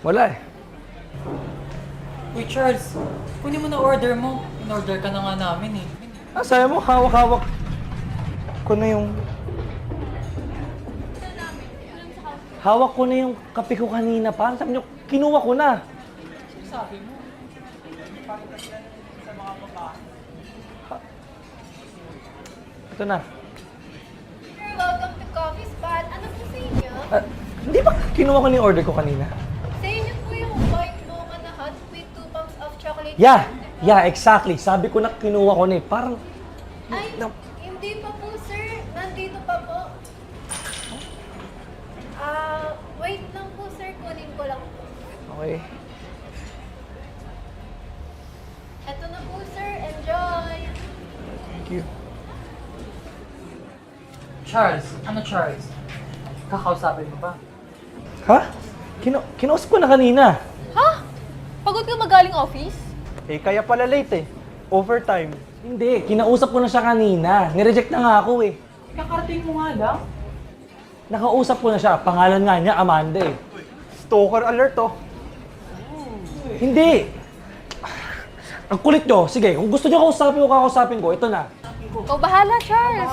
Wala eh. Uy, Charles, kunin mo na order mo. In-order ka na nga namin eh. Sabi mo, hawak-hawak ko na yung... Hawak ko na yung kape ko kanina pa. Sabi niyo, kinuha ko na. Sabi mo, parang kasi sa mga babae. Ito na. Sir, welcome to Coffee Spot. Ano po sa inyo? Hindi ba kinuha ko na yung order ko kanina? Sa inyo po yung white mocha na hot with 2 pumps of chocolate. Yeah, exactly. Sabi ko na kinuha ko na eh. Parang... Ay, hindi pa po, sir. Nandito pa po. Wait lang po, sir. Kunin ko lang po. Okay. Eto na po, sir. Enjoy! Thank you. Charles, ano Charles? Kakausapin mo ba? Ha? Kinausap ko na kanina. Ha? Pagod ka magaling office? Eh, kaya pala late eh. Overtime. Hindi, kinausap ko na siya kanina. Nireject na nga ako eh. Kakarating mo nga lang. Nakausap ko na siya. Pangalan nga niya, Amanda eh. Stalker alert oh. Hindi. Ang kulit nyo. Sige, kung gusto nyo kakausapin ko, ito na. Ikaw bahala, Charles.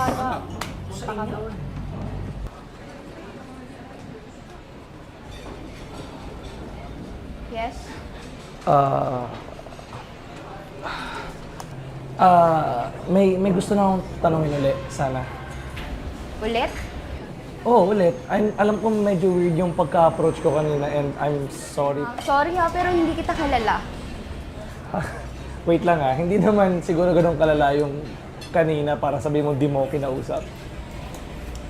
Yes? May gusto na akong tanongin ulit, sana. Ulit? Oo, ulit. Alam ko medyo weird yung pagka-approach ko kanina and I'm sorry. Sorry ha, pero hindi kita kilala. Wait lang ah, hindi naman siguro ganun kalala yung kanina para sabihin mo di mo ako kinausap.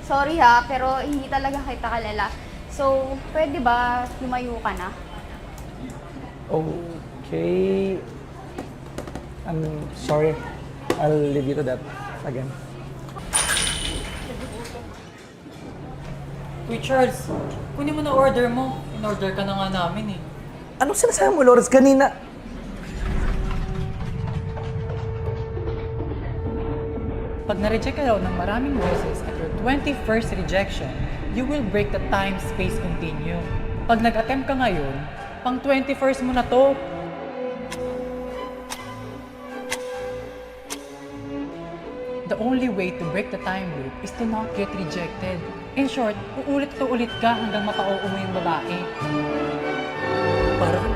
Sorry ha, pero hindi talaga kita kilala. So, pwede ba lumayo ka na? Okay. I'm sorry. I'll leave you to that again. Uy, Charles, kunin mo na order mo. In-order ka na nga namin eh. Anong sinasabi mo, Lawrence? Kanina... Pag na-reject ka daw ng maraming beses at your 21st rejection, you will break the time-space continuum. Pag nag-attempt ka ngayon, pang 21st mo na to. The only way to break the time loop is to not get rejected. In short, uulit ka hanggang mapauuwi yung babae. Parang